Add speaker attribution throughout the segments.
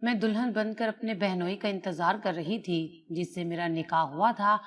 Speaker 1: मैं दुल्हन बनकर अपने बहनोई का इंतजार कर रही थी जिससे मेरा निकाह हुआ था।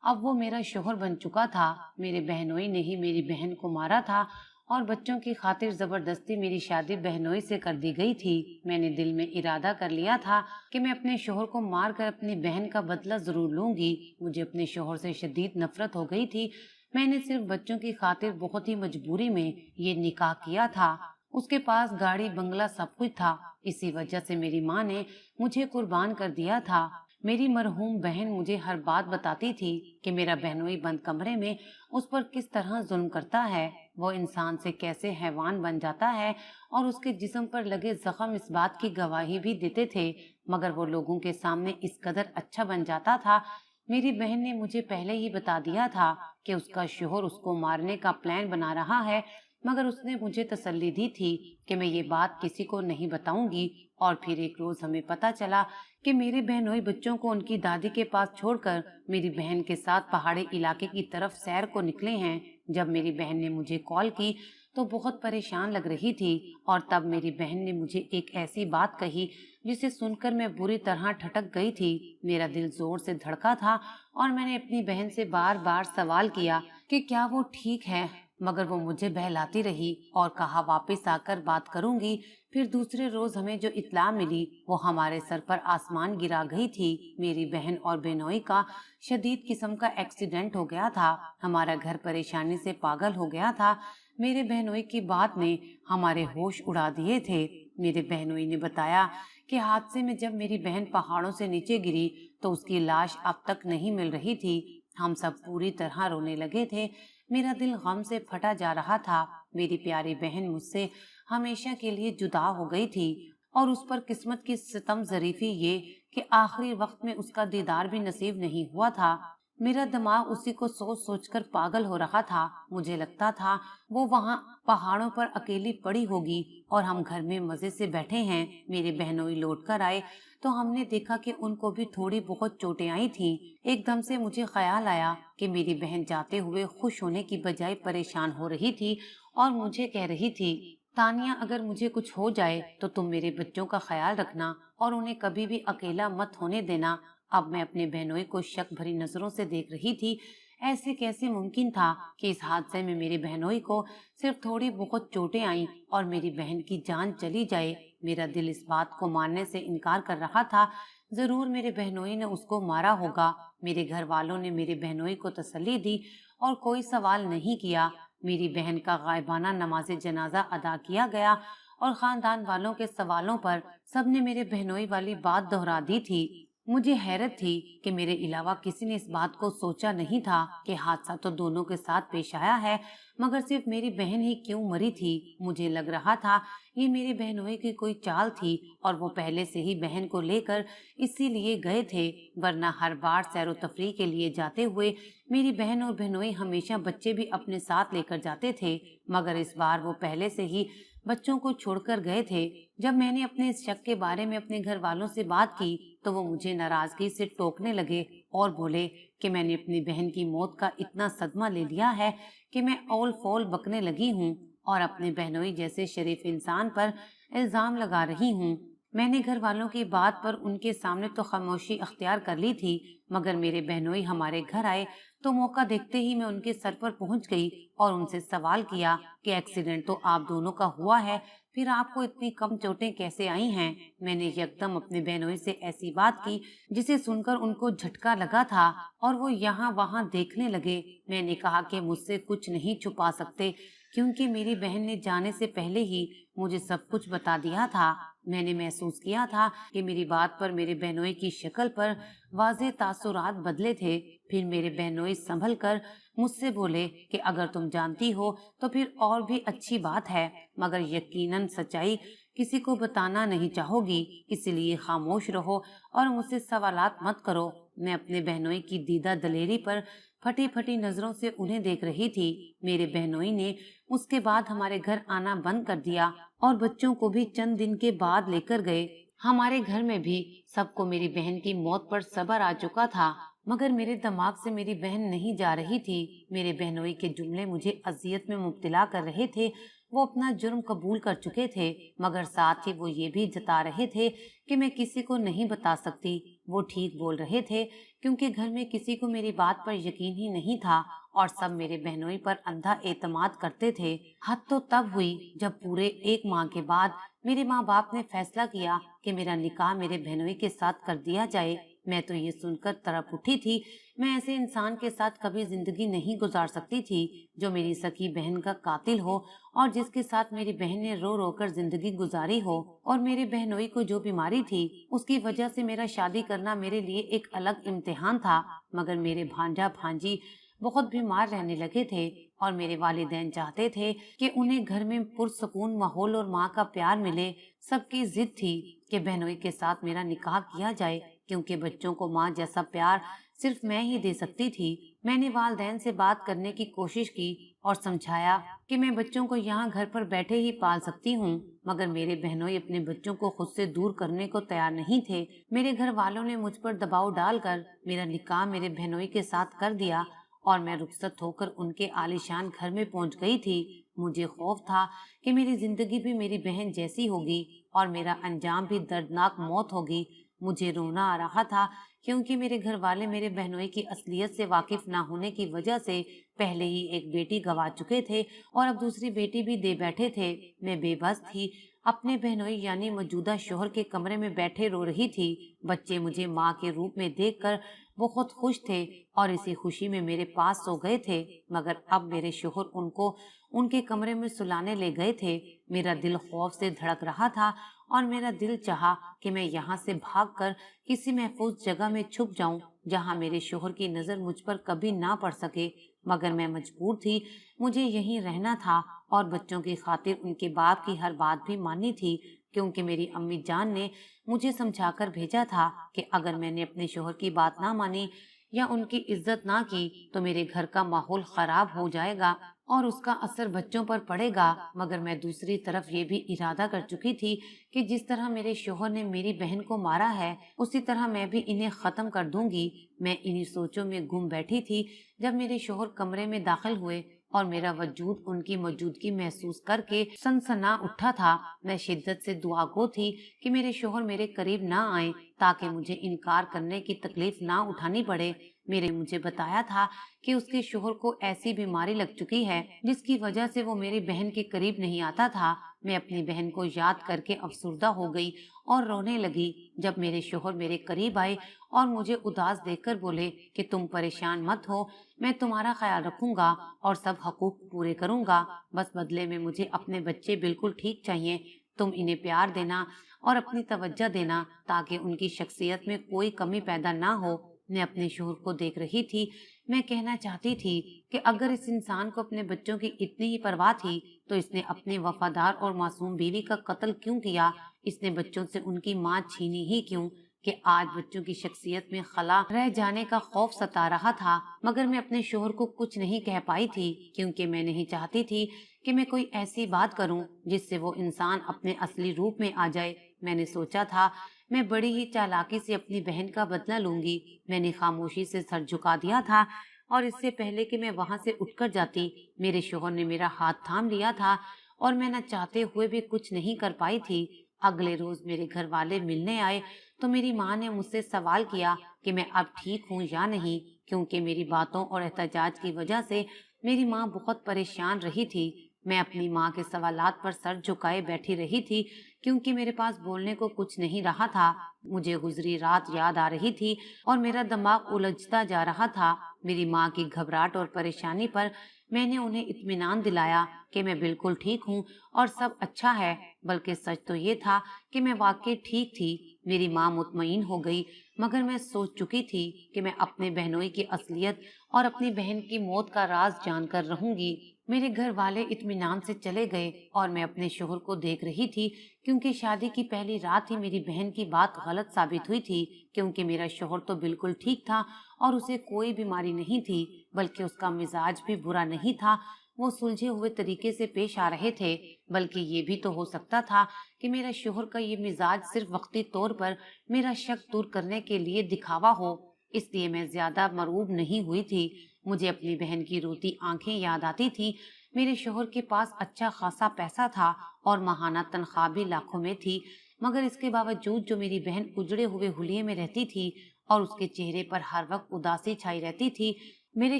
Speaker 1: अब वो मेरा शोहर बन चुका था। मेरे बहनोई ने ही मेरी बहन को मारा था और बच्चों की खातिर जबरदस्ती मेरी शादी बहनोई से कर दी गई थी। मैंने दिल में इरादा कर लिया था कि मैं अपने शोहर को मार कर अपनी बहन का बदला जरूर लूंगी। मुझे अपने शोहर से शदीद नफरत हो गई थी। मैंने सिर्फ बच्चों की खातिर बहुत ही मजबूरी में ये निकाह किया था। उसके पास गाड़ी बंगला सब कुछ था। इसी वजह से मेरी माँ ने मुझे कुर्बान कर दिया था। मेरी मरहूम बहन मुझे हर बात बताती थी कि मेरा बहनोई बंद कमरे में उस पर किस तरह जुल्म करता है, वो इंसान से कैसे हैवान बन जाता है, और उसके जिस्म पर लगे जख्म इस बात की गवाही भी देते थे। मगर वो लोगों के सामने इस कदर अच्छा बन जाता था। मेरी बहन ने मुझे पहले ही बता दिया था कि उसका शोहर उसको मारने का प्लान बना रहा है, मगर उसने मुझे तसल्ली दी थी कि मैं ये बात किसी को नहीं बताऊंगी। और फिर एक रोज हमें पता चला कि मेरे बहनोई बच्चों को उनकी दादी के पास छोड़कर मेरी बहन के साथ पहाड़ी इलाके की तरफ सैर को निकले हैं। जब मेरी बहन ने मुझे कॉल की तो बहुत परेशान लग रही थी, और तब मेरी बहन ने मुझे एक ऐसी बात कही जिसे सुनकर मैं बुरी तरह ठटक गई थी। मेरा दिल जोर से धड़का था और मैंने अपनी बहन से बार बार सवाल किया कि क्या वो ठीक है, मगर वो मुझे बहलाती रही और कहा वापस आकर बात करूंगी। फिर दूसरे रोज हमें जो इत्तला मिली वो हमारे सर पर आसमान गिरा गई थी। मेरी बहन और बेनोई का शदीद किस्म का एक्सीडेंट हो गया था। हमारा घर परेशानी से पागल हो गया था। मेरे बहनोई की बात ने हमारे होश उड़ा दिए थे। मेरे बहनोई ने बताया कि हादसे में जब मेरी बहन पहाड़ों से नीचे गिरी तो उसकी लाश अब तक नहीं मिल रही थी। हम सब पूरी तरह रोने लगे थे। मेरा दिल गम से फटा जा रहा था। मेरी प्यारी बहन मुझसे हमेशा के लिए जुदा हो गई थी, और उस पर किस्मत की सितम जरीफी ये कि आखिरी वक्त में उसका दीदार भी नसीब नहीं हुआ था। मेरा दिमाग उसी को सोच सोच कर पागल हो रहा था। मुझे लगता था वो वहाँ पहाड़ों पर अकेली पड़ी होगी और हम घर में मजे से बैठे हैं। मेरे बहनोई लौट कर आए तो हमने देखा कि उनको भी थोड़ी बहुत चोटें आई थीं। एकदम से मुझे ख्याल आया कि मेरी बहन जाते हुए खुश होने की बजाय परेशान हो रही थी और मुझे कह रही थी, तानिया अगर मुझे कुछ हो जाए तो तुम मेरे बच्चों का ख्याल रखना और उन्हें कभी भी अकेला मत होने देना। अब मैं अपने बहनोई को शक भरी नजरों से देख रही थी। ऐसे कैसे मुमकिन था कि इस हादसे में मेरी बहनोई को सिर्फ थोड़ी बहुत चोटें आईं और मेरी बहन की जान चली जाए। मेरा दिल इस बात को मानने से इनकार कर रहा था। जरूर मेरे बहनोई ने उसको मारा होगा। मेरे घर वालों ने मेरे बहनोई को तसल्ली दी और कोई सवाल नहीं किया। मेरी बहन का गायबाना नमाज जनाजा अदा किया गया और खानदान वालों के सवालों पर सबने मेरे बहनोई वाली बात दोहरा दी थी। मुझे हैरत थी कि मेरे अलावा किसी ने इस बात को सोचा नहीं था कि हादसा तो दोनों के साथ पेश आया है, मगर सिर्फ मेरी बहन ही क्यों मरी थी। मुझे लग रहा था ये मेरी बहनोई की कोई चाल थी और वो पहले से ही बहन को लेकर इसीलिए गए थे, वरना हर बार सैरो तफरीह के लिए जाते हुए मेरी बहन और बहनोई हमेशा बच्चे भी अपने साथ लेकर जाते थे, मगर इस बार वो पहले से ही बच्चों को छोड़कर गए थे। जब मैंने अपने इस शक के बारे में अपने घर वालों से बात की तो वो मुझे नाराजगी से टोकने लगे और बोले कि मैंने अपनी बहन की मौत का इतना सदमा ले लिया है कि मैं औल फौल बकने लगी हूँ और अपने बहनोई जैसे शरीफ इंसान पर इल्जाम लगा रही हूँ। मैंने घर वालों की बात पर उनके सामने तो खामोशी अख्तियार कर ली थी, मगर मेरे बहनोई हमारे घर आए तो मौका देखते ही मैं उनके सर पर पहुंच गई और उनसे सवाल किया कि एक्सीडेंट तो आप दोनों का हुआ है, फिर आपको इतनी कम चोटें कैसे आई हैं। मैंने यकदम अपने बहनोई से ऐसी बात की जिसे सुनकर उनको झटका लगा था और वो यहाँ वहाँ देखने लगे। मैंने कहा कि मुझसे कुछ नहीं छुपा सकते क्योंकि मेरी बहन ने जाने से पहले ही मुझे सब कुछ बता दिया था। मैंने महसूस किया था कि मेरी बात पर मेरे बहनोई की शक्ल पर वाज़ेह तासुरात बदले थे। फिर मेरे बहनोई संभल कर मुझसे बोले कि अगर तुम जानती हो तो फिर और भी अच्छी बात है, मगर यकीनन सच्चाई किसी को बताना नहीं चाहोगी, इसलिए खामोश रहो और मुझसे सवालात मत करो। मैं अपने बहनोई की दीदा दलेरी पर फटी फटी नजरों से उन्हें देख रही थी। मेरे बहनोई ने उसके बाद हमारे घर आना बंद कर दिया और बच्चों को भी चंद दिन के बाद लेकर गए। हमारे घर में भी सबको मेरी बहन की मौत पर सब्र आ चुका था, मगर मेरे दिमाग से मेरी बहन नहीं जा रही थी। मेरे बहनोई के जुमले मुझे अजियत में मुब्तला कर रहे थे। وہ اپنا جرم قبول کر چکے تھے، مگر ساتھ ہی وہ یہ بھی جتا رہے تھے کہ میں کسی کو نہیں بتا سکتی۔ وہ ٹھیک بول رہے تھے، کیونکہ گھر میں کسی کو میری بات پر یقین ہی نہیں تھا اور سب میرے بہنوئی پر اندھا اعتماد کرتے تھے۔ حد تو تب ہوئی جب پورے 1 ماہ کے بعد میرے ماں باپ نے فیصلہ کیا کہ میرا نکاح میرے بہنوئی کے ساتھ کر دیا جائے۔ میں تو یہ سن کر تڑپ اٹھی تھی۔ میں ایسے انسان کے ساتھ کبھی زندگی نہیں گزار سکتی تھی جو میری سکی بہن کا قاتل ہو اور جس کے ساتھ میری بہن نے رو رو کر زندگی گزاری ہو، اور میرے بہنوئی کو جو بیماری تھی اس کی وجہ سے میرا شادی کرنا میرے لیے ایک الگ امتحان تھا۔ مگر میرے بھانجا بھانجی بہت بیمار رہنے لگے تھے اور میرے والدین چاہتے تھے کہ انہیں گھر میں پرسکون ماحول اور ماں کا پیار ملے۔ سب کی ضد تھی کہ بہنوئی کے ساتھ میرا نکاح کیا جائے، کیونکہ بچوں کو ماں جیسا پیار صرف میں ہی دے سکتی تھی۔ میں نے والدین سے بات کرنے کی کوشش کی اور سمجھایا کہ میں بچوں کو یہاں گھر پر بیٹھے ہی پال سکتی ہوں، مگر میرے بہنوئی اپنے بچوں کو خود سے دور کرنے کو تیار نہیں تھے۔ میرے گھر والوں نے مجھ پر دباؤ ڈال کر میرا نکاح میرے بہنوئی کے ساتھ کر دیا اور میں رخصت ہو کر ان کے عالیشان گھر میں پہنچ گئی تھی۔ مجھے خوف تھا کہ میری زندگی بھی میری بہن جیسی ہوگی اور میرا انجام بھی دردناک موت ہوگی۔ مجھے رونا آ رہا تھا کیونکہ میرے گھر والے میرے بہنوئی کی اصلیت سے واقف نہ ہونے کی وجہ سے پہلے ہی ایک بیٹی گنوا چکے تھے اور اب دوسری بیٹی بھی دے بیٹھے تھے۔ میں بے بس تھی، اپنے بہنوئی یعنی موجودہ شوہر کے کمرے میں بیٹھے رو رہی تھی۔ بچے مجھے ماں کے روپ میں دیکھ کر بہت خوش تھے اور اسی خوشی میں میرے پاس سو گئے تھے، مگر اب میرے شوہر ان کو ان کے کمرے میں سلانے لے گئے تھے۔ میرا دل خوف سے دھڑک رہا تھا اور میرا دل چاہا کہ میں یہاں سے بھاگ کر کسی محفوظ جگہ میں چھپ جاؤں جہاں میرے شوہر کی نظر مجھ پر کبھی نہ پڑ سکے، مگر میں مجبور تھی۔ مجھے یہیں رہنا تھا اور بچوں کی خاطر ان کے باپ کی ہر بات بھی ماننی تھی، کیونکہ میری امی جان نے مجھے سمجھا کر بھیجا تھا کہ اگر میں نے اپنے شوہر کی بات نہ مانی یا ان کی عزت نہ کی تو میرے گھر کا ماحول خراب ہو جائے گا اور اس کا اثر بچوں پر پڑے گا۔ مگر میں دوسری طرف یہ بھی ارادہ کر چکی تھی کہ جس طرح میرے شوہر نے میری بہن کو مارا ہے اسی طرح میں بھی انہیں ختم کر دوں گی۔ میں انہی سوچوں میں گم بیٹھی تھی جب میرے شوہر کمرے میں داخل ہوئے اور میرا وجود ان کی موجودگی محسوس کر کے سنسنا اٹھا تھا۔ میں شدت سے دعا گو تھی کہ میرے شوہر میرے قریب نہ آئیں تاکہ مجھے انکار کرنے کی تکلیف نہ اٹھانی پڑے۔ مجھے بتایا تھا کہ اس کے شوہر کو ایسی بیماری لگ چکی ہے جس کی وجہ سے وہ میری بہن کے قریب نہیں آتا تھا۔ میں اپنی بہن کو یاد کر کے افسردہ ہو گئی اور رونے لگی جب میرے شوہر میرے قریب آئے اور مجھے اداس دیکھ کر بولے کہ تم پریشان مت ہو، میں تمہارا خیال رکھوں گا اور سب حقوق پورے کروں گا، بس بدلے میں مجھے اپنے بچے بالکل ٹھیک چاہیے۔ تم انہیں پیار دینا اور اپنی توجہ دینا تاکہ ان کی شخصیت میں کوئی کمی پیدا نہ ہو۔ میں اپنے شوہر کو دیکھ رہی تھی۔ میں کہنا چاہتی تھی کہ اگر اس انسان کو اپنے بچوں کی اتنی ہی پرواہ تھی تو اس نے اپنی وفادار اور معصوم بیوی کا قتل کیوں کیا؟ اس نے بچوں سے ان کی ماں چھینی ہی کیوں؟ کہ آج بچوں کی شخصیت میں خلا رہ جانے کا خوف ستا رہا تھا، مگر میں اپنے شوہر کو کچھ نہیں کہہ پائی تھی کیونکہ میں نہیں چاہتی تھی کہ میں کوئی ایسی بات کروں جس سے وہ انسان اپنے اصلی روپ میں آ جائے۔ میں نے سوچا تھا میں بڑی ہی چالاکی سے اپنی بہن کا بدلہ لوں گی۔ میں نے خاموشی سے سر جھکا دیا تھا اور اس سے پہلے کہ میں وہاں سے اٹھ کر جاتی میرے شوہر نے میرا ہاتھ تھام لیا تھا اور میں نہ چاہتے ہوئے بھی کچھ نہیں کر پائی تھی۔ اگلے روز میرے گھر والے ملنے آئے تو میری ماں نے مجھ سے سوال کیا کہ میں اب ٹھیک ہوں یا نہیں، کیونکہ میری باتوں اور احتجاج کی وجہ سے میری ماں بہت پریشان رہی تھی۔ میں اپنی ماں کے سوالات پر سر جھکائے بیٹھی رہی تھی کیونکہ میرے پاس بولنے کو کچھ نہیں رہا تھا۔ مجھے گزری رات یاد آ رہی تھی اور میرا دماغ الجھتا جا رہا تھا۔ میری ماں کی گھبراہٹ اور پریشانی پر میں نے انہیں اطمینان دلایا کہ میں بالکل ٹھیک ہوں اور سب اچھا ہے، بلکہ سچ تو یہ تھا کہ میں واقعی ٹھیک تھی۔ میری ماں مطمئن ہو گئی، مگر میں سوچ چکی تھی کہ میں اپنے بہنوئی کی اصلیت اور اپنی بہن کی موت کا راز جان کر رہوں گی۔ میرے گھر والے اطمینان سے چلے گئے اور میں اپنے شوہر کو دیکھ رہی تھی کیونکہ شادی کی پہلی رات ہی میری بہن کی بات غلط ثابت ہوئی تھی، کیونکہ میرا شوہر تو بالکل ٹھیک تھا اور اسے کوئی بیماری نہیں تھی، بلکہ اس کا مزاج بھی برا نہیں تھا۔ وہ سلجھے ہوئے طریقے سے پیش آ رہے تھے، بلکہ یہ بھی تو ہو سکتا تھا کہ میرا شوہر کا یہ مزاج صرف وقتی طور پر میرا شک دور کرنے کے لیے دکھاوا ہو۔ اس لیے میں زیادہ مرعوب نہیں ہوئی تھی۔ مجھے اپنی بہن کی روتی آنکھیں یاد آتی تھی۔ मेरे शोहर के पास अच्छा खासा पैसा था और माहाना तनख्वाह भी लाखों में थी, मगर इसके बावजूद जो मेरी बहन उजड़े हुए हुलिये में रहती थी और उसके चेहरे पर हर वक्त उदासी छाई रहती थी। मेरे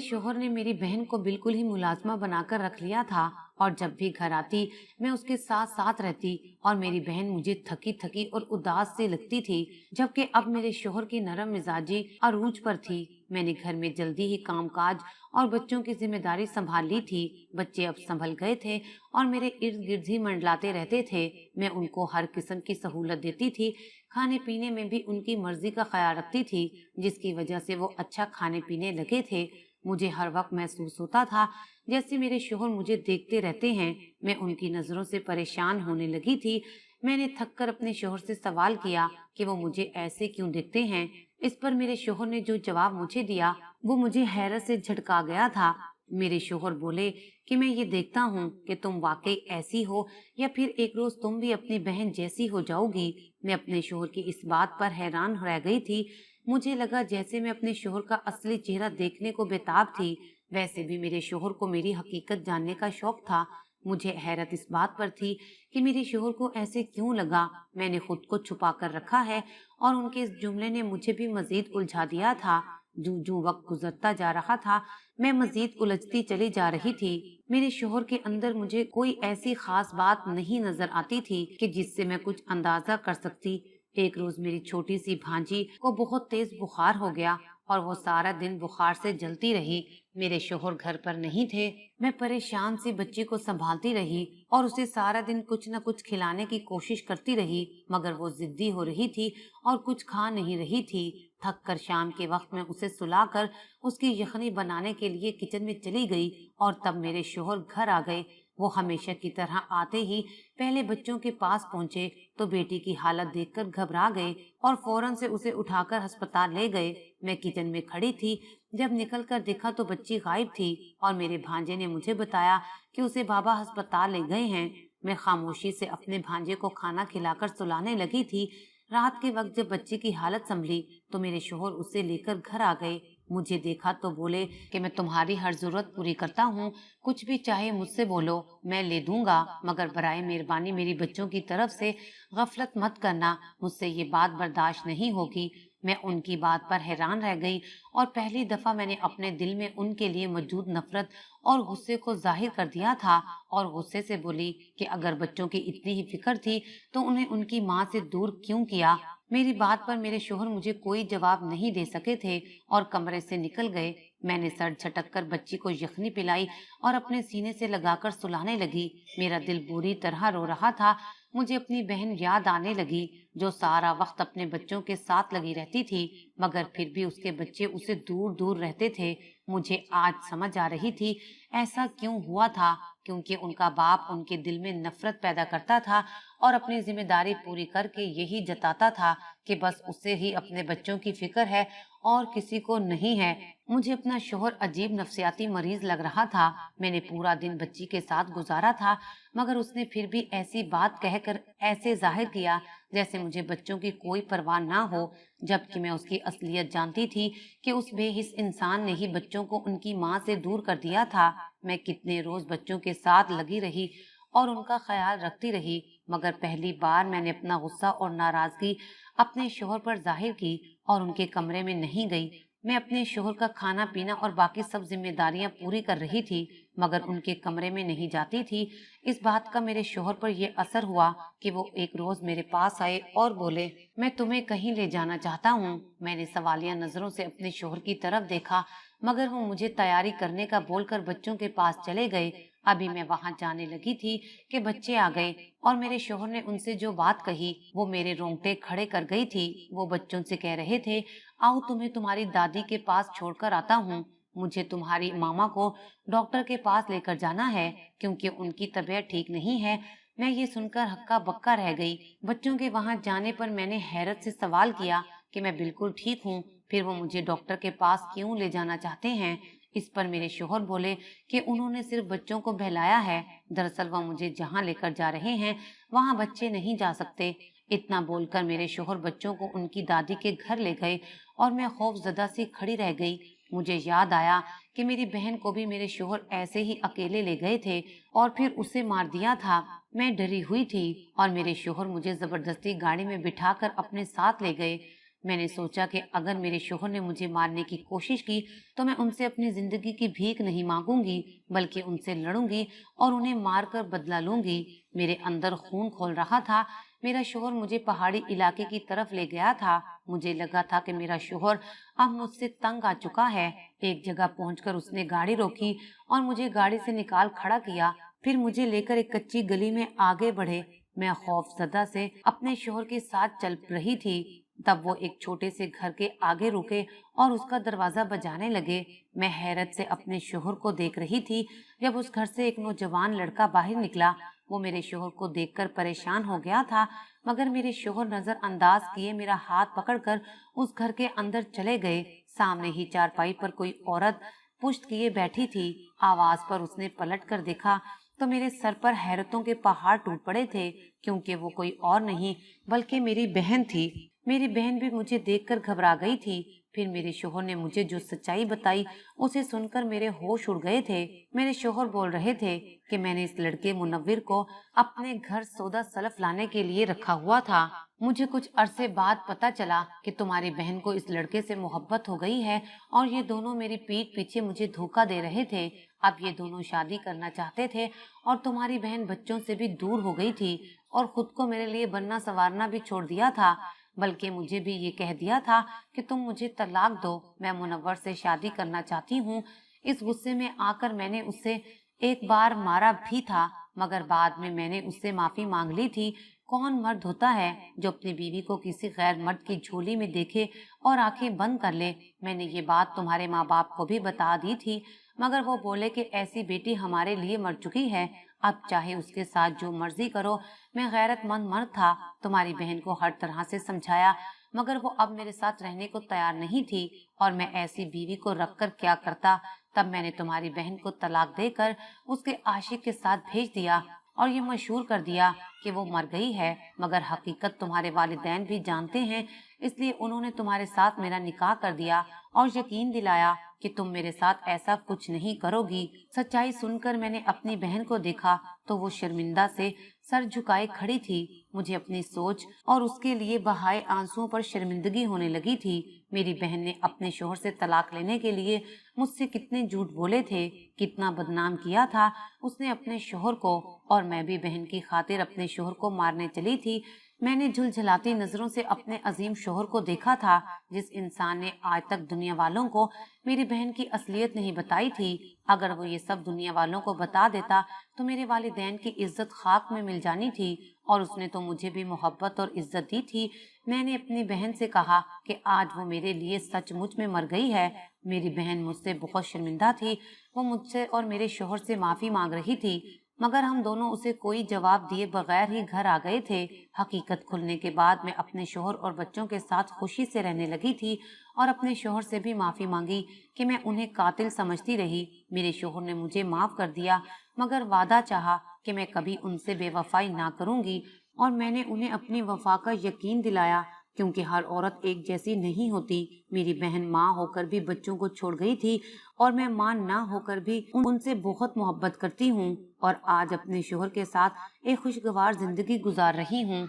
Speaker 1: शोहर ने मेरी बहन को बिल्कुल ही मुलाजमा बनाकर रख लिया था और जब भी घर आती मैं उसके साथ साथ रहती और मेरी बहन मुझे थकी थकी और उदास सी लगती थी, जबकि अब मेरे शोहर की नरम मिजाजी अरूज पर थी। मैंने घर में जल्दी ही कामकाज और बच्चों की जिम्मेदारी संभाल ली थी। बच्चे अब संभल गए थे और मेरे इर्द गिर्द ही मंडलाते रहते थे। मैं उनको हर किस्म की सहूलत देती थी, खाने पीने में भी उनकी मर्जी का ख्याल रखती थी, जिसकी वजह से वो अच्छा खाने पीने लगे थे। मुझे हर वक्त महसूस होता था जैसे मेरे शोहर मुझे देखते रहते हैं। मैं उनकी नजरों से परेशान होने लगी थी। मैंने थक कर अपने शोहर से सवाल किया कि वो मुझे ऐसे क्यों देखते हैं। इस पर मेरे शोहर ने जो जवाब मुझे दिया वो मुझे हैरत से झटका गया था। मेरे शोहर बोले कि मैं ये देखता हूँ कि तुम वाकई ऐसी हो या फिर एक रोज तुम भी अपनी बहन जैसी हो जाओगी। मैं अपने शोहर की इस बात पर हैरान रह गई थी। मुझे लगा जैसे मैं अपने शोहर का असली चेहरा देखने को बेताब थी। वैसे भी मेरे शोहर को मेरी हकीकत जानने का शौक था। मुझे हैरत इस बात पर थी कि मेरे शोहर को ऐसे क्यों लगा। मैंने खुद को छुपा कर रखा है और उनके इस जुमले ने मुझे भी मजीद उलझा दिया था। जो जो वक्त गुजरता जा रहा था मैं मजीद उलझती चली जा रही थी। मेरे शोहर के अंदर मुझे कोई ऐसी खास बात नहीं नजर आती थी कि जिससे मैं कुछ अंदाजा कर सकती। एक रोज मेरी छोटी सी भांजी को बहुत तेज बुखार हो गया और वो सारा दिन बुखार से जलती रही। मेरे शोहर घर पर नहीं थे। मैं परेशान सी बच्ची को संभालती रही और उसे सारा दिन कुछ न कुछ खिलाने की कोशिश करती रही, मगर वो जिद्दी हो रही थी और कुछ खा नहीं रही थी। थक कर शाम के वक्त में उसे सुलाकर उसकी यखनी बनाने के लिए किचन में चली गई और तब मेरे शोहर घर आ गए। वो हमेशा की तरह आते ही पहले बच्चों के पास पहुंचे तो बेटी की हालत देखकर घबरा गए और फौरन से उसे उठाकर अस्पताल ले गए। मैं किचन में खड़ी थी, जब निकल कर देखा तो बच्ची गायब थी और मेरे भांजे ने मुझे बताया कि उसे बाबा अस्पताल ले गए हैं। मैं खामोशी से अपने भांजे को खाना खिलाकर सुलाने लगी थी। रात के वक्त जब बच्ची की हालत संभली तो मेरे शोहर उसे लेकर घर आ गए। मुझे देखा तो बोले कि मैं तुम्हारी हर जरूरत पूरी करता हूँ, कुछ भी चाहे मुझसे बोलो, मैं ले दूंगा, मगर बराए मेहरबानी मेरी बच्चों की तरफ से गफलत मत करना, मुझसे ये बात बर्दाश्त नहीं होगी। मैं उनकी बात पर हैरान रह गई और पहली दफा मैंने अपने दिल में उनके लिए मौजूद नफरत और गुस्से को जाहिर कर दिया था और गुस्से से बोली कि अगर बच्चों की इतनी ही फिक्र थी तो उन्हें उनकी माँ से दूर क्यों किया। मेरी बात पर मेरे शोहर मुझे कोई जवाब नहीं दे सके थे और कमरे से निकल गए। मैंने सर झटक कर बच्ची को यखनी पिलाई और अपने सीने से लगाकर सुलाने लगी। मेरा दिल बुरी तरह रो रहा था। मुझे अपनी बहन याद आने लगी जो सारा वक्त अपने बच्चों के साथ लगी रहती थी, मगर फिर भी उसके बच्चे उसे दूर दूर रहते थे। मुझे आज समझ आ रही थी ऐसा क्यों हुआ था, क्योंकि उनका बाप उनके दिल में नफरत पैदा करता था और अपनी जिम्मेदारी पूरी करके यही जताता था कि बस उसे ही अपने बच्चों की फिक्र है और किसी को नहीं है। मुझे अपना शोहर अजीब नफ्सियाती मरीज लग रहा था। मैंने पूरा दिन बच्ची के साथ गुजारा था, मगर उसने फिर भी ऐसी बात कहकर ऐसे जाहिर किया जैसे मुझे बच्चों की कोई परवाह ना हो, जबकि मैं उसकी असलियत जानती थी कि उस बेहिस इंसान ने ही बच्चों को उनकी माँ से दूर कर दिया था। मैं कितने रोज बच्चों के साथ लगी रही और उनका ख्याल रखती रही, मगर पहली बार मैंने अपना गुस्सा और नाराजगी अपने शोहर पर जाहिर की और उनके कमरे में नहीं गई। मैं अपने शोहर का खाना पीना और बाकी सब जिम्मेदारियां पूरी कर रही थी, मगर उनके कमरे में नहीं जाती थी। इस बात का मेरे शोहर पर यह असर हुआ कि वो एक रोज मेरे पास आए और बोले, मैं तुम्हें कहीं ले जाना चाहता हूँ। मैंने सवालिया नजरों से अपने शोहर की तरफ देखा, मगर वो मुझे तैयारी करने का बोलकर बच्चों के पास चले गए। अभी मैं वहां जाने लगी थी कि बच्चे आ गए और मेरे शोहर ने उनसे जो बात कही वो मेरे रोंगटे खड़े कर गई थी। वो बच्चों से कह रहे थे, आओ तुम्हें तुम्हारी दादी के पास छोड़कर आता हूँ। मुझे तुम्हारी मामा को डॉक्टर के पास लेकर जाना है क्योंकि उनकी तबीयत ठीक नहीं है। मैं ये सुनकर हक्का बक्का रह गई। बच्चों के वहां जाने पर मैंने हैरत से सवाल किया कि मैं बिल्कुल ठीक हूँ, फिर वो मुझे डॉक्टर के पास क्यों ले जाना चाहते हैं। इस पर मेरे शोहर बोले कि उन्होंने सिर्फ बच्चों को बहलाया है, दरअसल वह मुझे जहाँ लेकर जा रहे हैं वहाँ बच्चे नहीं जा सकते। इतना बोलकर मेरे शोहर बच्चों को उनकी दादी के घर ले गए और मैं खौफजदा सी खड़ी रह गई। مجھے یاد آیا کہ میری بہن کو بھی میرے شوہر ایسے ہی اکیلے لے گئے تھے اور پھر اسے مار دیا تھا۔ میں ڈری ہوئی تھی اور میرے شوہر مجھے زبردستی گاڑی میں بٹھا کر اپنے ساتھ لے گئے۔ میں نے سوچا کہ اگر میرے شوہر نے مجھے مارنے کی کوشش کی تو میں ان سے اپنی زندگی کی بھیک نہیں مانگوں گی، بلکہ ان سے لڑوں گی اور انہیں مار کر بدلہ لوں گی۔ میرے اندر خون کھول رہا تھا۔ میرا شوہر مجھے پہاڑی علاقے کی طرف لے گیا تھا۔ مجھے لگا تھا کہ میرا شوہر اب مجھ سے تنگ آ چکا ہے۔ ایک جگہ پہنچ کر اس نے گاڑی روکی اور مجھے گاڑی سے نکال کھڑا کیا، پھر مجھے لے کر ایک کچی گلی میں آگے بڑھے۔ میں خوف زدہ سے اپنے شوہر کے ساتھ چل رہی تھی۔ تب وہ ایک چھوٹے سے گھر کے آگے رکے اور اس کا دروازہ بجانے لگے۔ میں حیرت سے اپنے شوہر کو دیکھ رہی تھی۔ جب اس گھر سے ایک نوجوان لڑکا باہر نکلا، وہ میرے شوہر کو دیکھ کر پریشان ہو گیا تھا، مگر میرے شوہر نظر انداز کیے میرا ہاتھ پکڑ کر اس گھر کے اندر چلے گئے۔ سامنے ہی چارپائی پر کوئی عورت پشت کیے بیٹھی تھی۔ آواز پر اس نے پلٹ کر دیکھا تو میرے سر پر حیرتوں کے پہاڑ ٹوٹ پڑے تھے، کیونکہ وہ کوئی اور نہیں بلکہ میری بہن تھی۔ میری بہن بھی مجھے دیکھ کر گھبرا گئی تھی۔ پھر میرے شوہر نے مجھے جو سچائی بتائی اسے سن کر میرے ہوش اڑ گئے تھے۔ میرے شوہر بول رہے تھے کہ میں نے اس لڑکے منور کو اپنے گھر سودا سلف لانے کے لیے رکھا ہوا تھا۔ مجھے کچھ عرصے بعد پتا چلا کہ تمہاری بہن کو اس لڑکے سے محبت ہو گئی ہے اور یہ دونوں میری پیٹھ پیچھے مجھے دھوکہ دے رہے تھے۔ اب یہ دونوں شادی کرنا چاہتے تھے اور تمہاری بہن بچوں سے بھی دور ہو گئی تھی اور خود کو میرے لیے بننا سنوارنا بھی چھوڑ دیا تھا، بلکہ مجھے بھی یہ کہہ دیا تھا کہ تم مجھے طلاق دو، میں منور سے شادی کرنا چاہتی ہوں۔ اس غصے میں آ کر میں نے اسے ایک بار مارا بھی تھا، مگر بعد میں نے اس سے معافی مانگ لی تھی۔ کون مرد ہوتا ہے جو اپنی بیوی کو کسی غیر مرد کی جھولی میں دیکھے اور آنکھیں بند کر لے؟ میں نے یہ بات تمہارے ماں باپ کو بھی بتا دی تھی، مگر وہ بولے کہ ایسی بیٹی ہمارے لیے مر چکی ہے، اب چاہے اس کے ساتھ جو مرضی کرو۔ میں غیرت مند مرد تھا، تمہاری بہن کو ہر طرح سے سمجھایا، مگر وہ اب میرے ساتھ رہنے کو تیار نہیں تھی، اور میں ایسی بیوی کو رکھ کر کیا کرتا؟ تب میں نے تمہاری بہن کو طلاق دے کر اس کے عاشق کے ساتھ بھیج دیا اور یہ مشہور کر دیا کہ وہ مر گئی ہے، مگر حقیقت تمہارے والدین بھی جانتے ہیں، اس لیے انہوں نے تمہارے ساتھ میرا نکاح کر دیا اور یقین دلایا کہ تم میرے ساتھ ایسا کچھ نہیں کرو گی۔ سچائی سن کر میں نے اپنی بہن کو دیکھا تو وہ شرمندہ سے سر جھکائے کھڑی تھی۔ مجھے اپنی سوچ اور اس کے لیے بہائے آنسوؤں پر شرمندگی ہونے لگی تھی۔ میری بہن نے اپنے شوہر سے طلاق لینے کے لیے مجھ سے کتنے جھوٹ بولے تھے، کتنا بدنام کیا تھا اس نے اپنے شوہر کو، اور میں بھی بہن کی خاطر اپنے شوہر کو مارنے چلی تھی۔ میں نے جھلجھلاتی نظروں سے اپنے عظیم شوہر کو دیکھا تھا، جس انسان نے آج تک دنیا والوں کو میری بہن کی اصلیت نہیں بتائی تھی۔ اگر وہ یہ سب دنیا والوں کو بتا دیتا تو میرے والدین کی عزت خاک میں مل جانی تھی، اور اس نے تو مجھے بھی محبت اور عزت دی تھی۔ میں نے اپنی بہن سے کہا کہ آج وہ میرے لیے سچ مچ میں مر گئی ہے۔ میری بہن مجھ سے بہت شرمندہ تھی، وہ مجھ سے اور میرے شوہر سے معافی مانگ رہی تھی، مگر ہم دونوں اسے کوئی جواب دیے بغیر ہی گھر آ گئے تھے۔ حقیقت کھلنے کے بعد میں اپنے شوہر اور بچوں کے ساتھ خوشی سے رہنے لگی تھی اور اپنے شوہر سے بھی معافی مانگی کہ میں انہیں قاتل سمجھتی رہی۔ میرے شوہر نے مجھے معاف کر دیا، مگر وعدہ چاہا کہ میں کبھی ان سے بے وفائی نہ کروں گی، اور میں نے انہیں اپنی وفا کا یقین دلایا، کیونکہ ہر عورت ایک جیسی نہیں ہوتی۔ میری بہن ماں ہو کر بھی بچوں کو چھوڑ گئی تھی، اور میں ماں نہ ہو کر بھی ان سے بہت محبت کرتی ہوں، اور آج اپنے شوہر کے ساتھ ایک خوشگوار زندگی گزار رہی ہوں۔